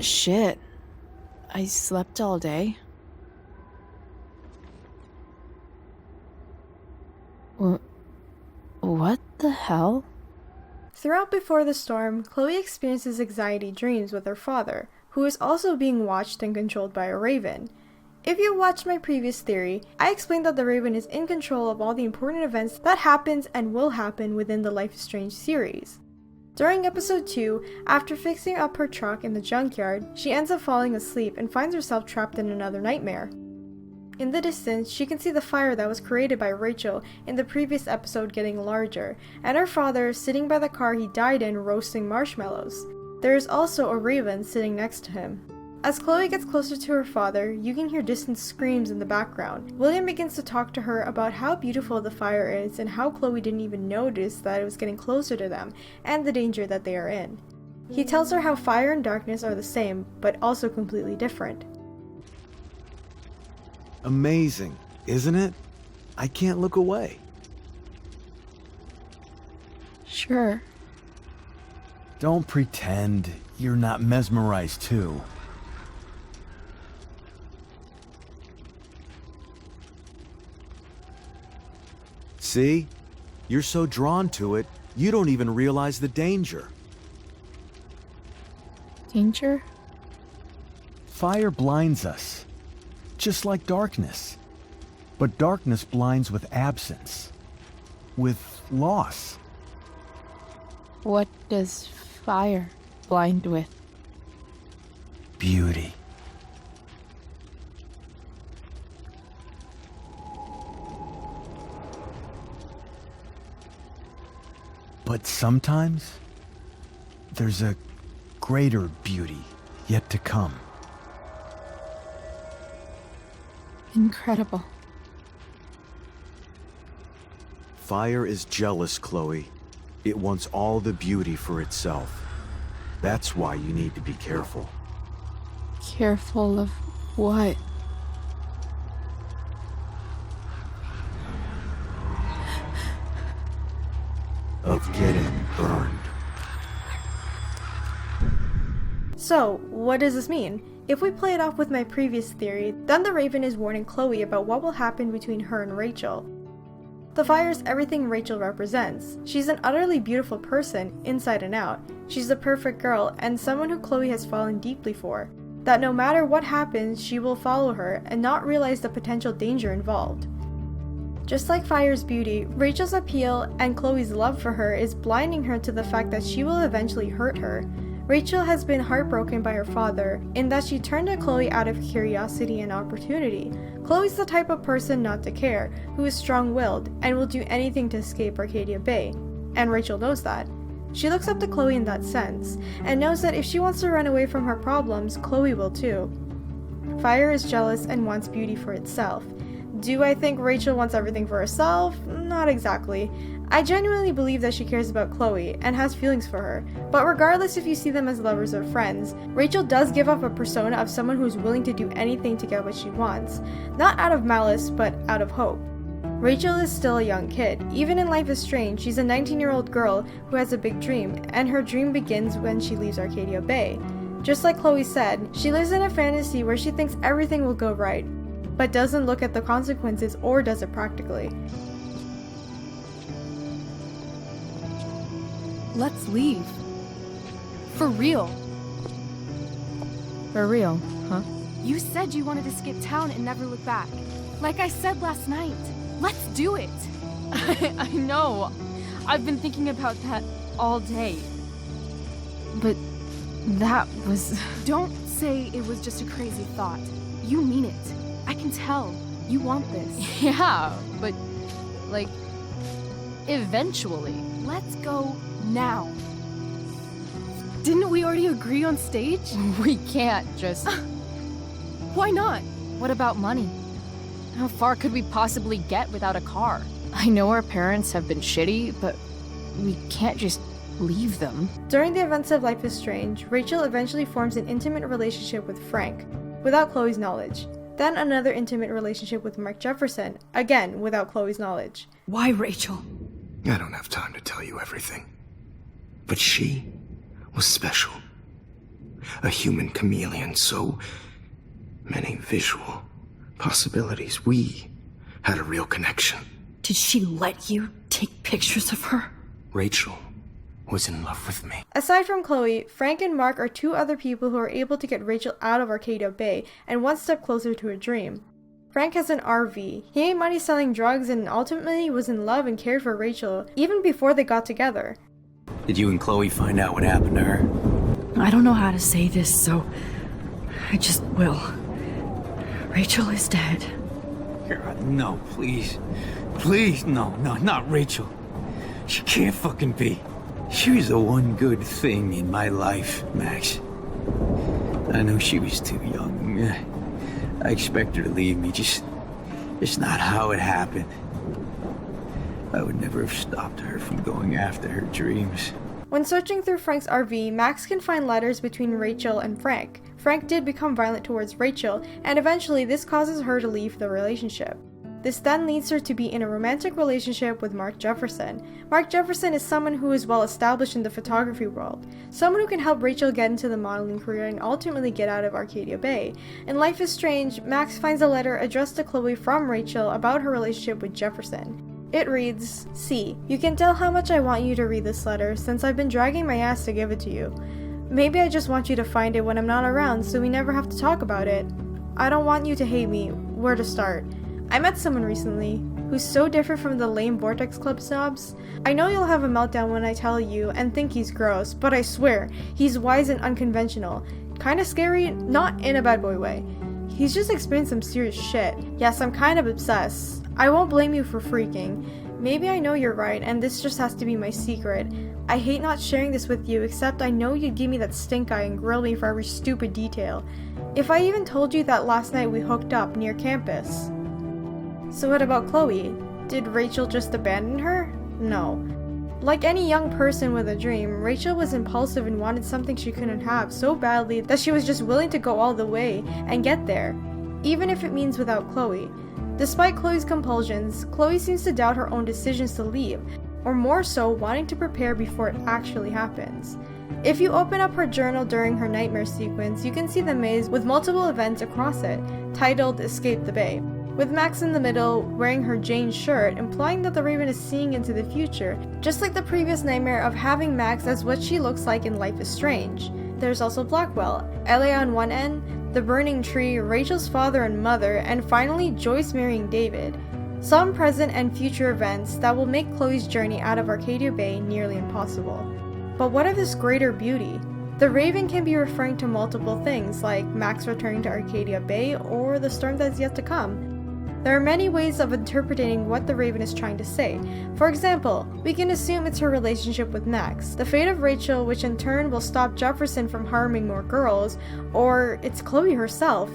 Shit. I slept all day. What the hell? Throughout Before the Storm, Chloe experiences anxiety dreams with her father, who is also being watched and controlled by a raven. If you watched my previous theory, I explained that the raven is in control of all the important events that happens and will happen within the Life is Strange series. During episode 2, after fixing up her truck in the junkyard, she ends up falling asleep and finds herself trapped in another nightmare. In the distance, she can see the fire that was created by Rachel in the previous episode getting larger, and her father sitting by the car he died in roasting marshmallows. There is also a raven sitting next to him. As Chloe gets closer to her father, you can hear distant screams in the background. William begins to talk to her about how beautiful the fire is and how Chloe didn't even notice that it was getting closer to them and the danger that they are in. He tells her how fire and darkness are the same, but also completely different. Amazing, isn't it? I can't look away. Sure. Don't pretend you're not mesmerized too. See? You're so drawn to it, you don't even realize the danger. Danger? Fire blinds us, just like darkness. But darkness blinds with absence, with loss. What does fire blind with? Beauty. But sometimes, there's a greater beauty yet to come. Incredible. Fire is jealous, Chloe. It wants all the beauty for itself. That's why you need to be careful. Careful of what? Of getting burned. So, what does this mean? If we play it off with my previous theory, then the raven is warning Chloe about what will happen between her and Rachel. The fire is everything Rachel represents. She's an utterly beautiful person, inside and out. She's the perfect girl, and someone who Chloe has fallen deeply for. That no matter what happens, she will follow her and not realize the potential danger involved. Just like Fire's beauty, Rachel's appeal and Chloe's love for her is blinding her to the fact that she will eventually hurt her. Rachel has been heartbroken by her father, in that she turned to Chloe out of curiosity and opportunity. Chloe's the type of person not to care, who is strong-willed, and will do anything to escape Arcadia Bay. And Rachel knows that. She looks up to Chloe in that sense, and knows that if she wants to run away from her problems, Chloe will too. Fire is jealous and wants beauty for itself. Do I think Rachel wants everything for herself? Not exactly. I genuinely believe that she cares about Chloe and has feelings for her, but regardless if you see them as lovers or friends, Rachel does give up a persona of someone who is willing to do anything to get what she wants, not out of malice, but out of hope. Rachel is still a young kid. Even in Life is Strange, she's a 19-year-old girl who has a big dream, and her dream begins when she leaves Arcadia Bay. Just like Chloe said, she lives in a fantasy where she thinks everything will go right, but doesn't look at the consequences or does it practically. Let's leave. For real. For real, huh? You said you wanted to skip town and never look back. Like I said last night. Let's do it. I know. I've been thinking about that all day. But that was... Don't say it was just a crazy thought. You mean it. I can tell. You want this. Yeah, but... like... eventually. Let's go now. Didn't we already agree on stage? We can't just... Why not? What about money? How far could we possibly get without a car? I know our parents have been shitty, but we can't just leave them. During the events of Life is Strange, Rachel eventually forms an intimate relationship with Frank, without Chloe's knowledge. Then another intimate relationship with Mark Jefferson, again without Chloe's knowledge. Why, Rachel? I don't have time to tell you everything. But she was special. A human chameleon, so many visual possibilities. We had a real connection. Did she let you take pictures of her? Rachel was in love with me. Aside from Chloe, Frank and Mark are two other people who are able to get Rachel out of Arcadia Bay and one step closer to a dream. Frank has an RV. He made money selling drugs and ultimately was in love and cared for Rachel even before they got together. Did you and Chloe find out what happened to her? I don't know how to say this, so I just will. Rachel is dead. God, no, please. Please, no, not Rachel. She can't fucking be. She was the one good thing in my life, Max. I know she was too young. I expect her to leave me, just not how it happened. I would never have stopped her from going after her dreams. When searching through Frank's RV, Max can find letters between Rachel and Frank. Frank did become violent towards Rachel, and eventually this causes her to leave the relationship. This then leads her to be in a romantic relationship with Mark Jefferson. Mark Jefferson is someone who is well established in the photography world, someone who can help Rachel get into the modeling career and ultimately get out of Arcadia Bay. In Life is Strange, Max finds a letter addressed to Chloe from Rachel about her relationship with Jefferson. It reads, "See, you can tell how much I want you to read this letter since I've been dragging my ass to give it to you. Maybe I just want you to find it when I'm not around so we never have to talk about it. I don't want you to hate me. Where to start? I met someone recently who's so different from the lame Vortex Club snobs. I know you'll have a meltdown when I tell you and think he's gross, but I swear, he's wise and unconventional. Kinda scary, not in a bad boy way. He's just experienced some serious shit. Yes, I'm kind of obsessed. I won't blame you for freaking. Maybe I know you're right and this just has to be my secret. I hate not sharing this with you, except I know you'd give me that stink eye and grill me for every stupid detail. If I even told you that last night we hooked up near campus." So what about Chloe? Did Rachel just abandon her? No. Like any young person with a dream, Rachel was impulsive and wanted something she couldn't have so badly that she was just willing to go all the way and get there, even if it means without Chloe. Despite Chloe's compulsions, Chloe seems to doubt her own decisions to leave, or more so, wanting to prepare before it actually happens. If you open up her journal during her nightmare sequence, you can see the maze with multiple events across it, titled Escape the Bay, with Max in the middle, wearing her Jane shirt, implying that the Raven is seeing into the future, just like the previous nightmare of having Max as what she looks like in Life is Strange. There's also Blackwell, LA on one end, the burning tree, Rachel's father and mother, and finally Joyce marrying David. Some present and future events that will make Chloe's journey out of Arcadia Bay nearly impossible. But what of this greater beauty? The Raven can be referring to multiple things, like Max returning to Arcadia Bay or the storm that's yet to come. There are many ways of interpreting what the Raven is trying to say. For example, we can assume it's her relationship with Max, the fate of Rachel, which in turn will stop Jefferson from harming more girls, or it's Chloe herself.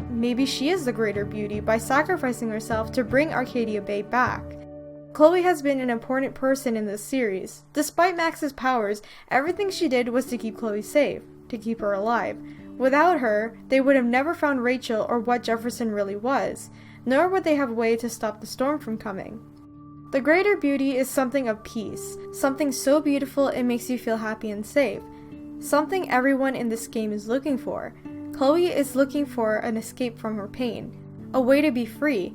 Maybe she is the greater beauty by sacrificing herself to bring Arcadia Bay back. Chloe has been an important person in this series. Despite Max's powers, everything she did was to keep Chloe safe, to keep her alive. Without her, they would have never found Rachel or what Jefferson really was, nor would they have a way to stop the storm from coming. The greater beauty is something of peace, something so beautiful it makes you feel happy and safe, something everyone in this game is looking for. Chloe is looking for an escape from her pain, a way to be free,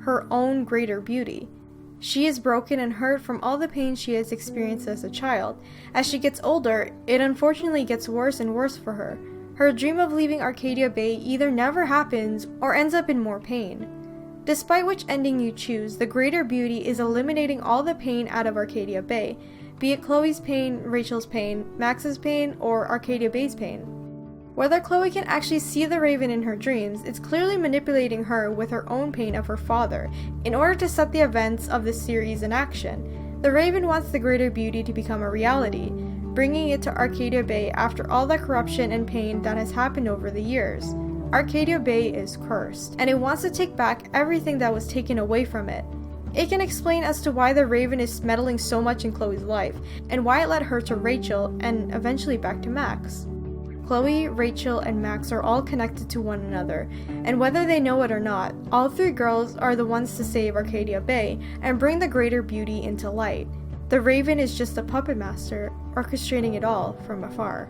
her own greater beauty. She is broken and hurt from all the pain she has experienced as a child. As she gets older, it unfortunately gets worse and worse for her. Her dream of leaving Arcadia Bay either never happens or ends up in more pain. Despite which ending you choose, the greater beauty is eliminating all the pain out of Arcadia Bay, be it Chloe's pain, Rachel's pain, Max's pain, or Arcadia Bay's pain. Whether Chloe can actually see the Raven in her dreams, it's clearly manipulating her with her own pain of her father, in order to set the events of this series in action. The Raven wants the greater beauty to become a reality, bringing it to Arcadia Bay after all the corruption and pain that has happened over the years. Arcadia Bay is cursed, and it wants to take back everything that was taken away from it. It can explain as to why the Raven is meddling so much in Chloe's life, and why it led her to Rachel, and eventually back to Max. Chloe, Rachel, and Max are all connected to one another, and whether they know it or not, all three girls are the ones to save Arcadia Bay and bring the greater beauty into light. The Raven is just a puppet master, orchestrating it all from afar.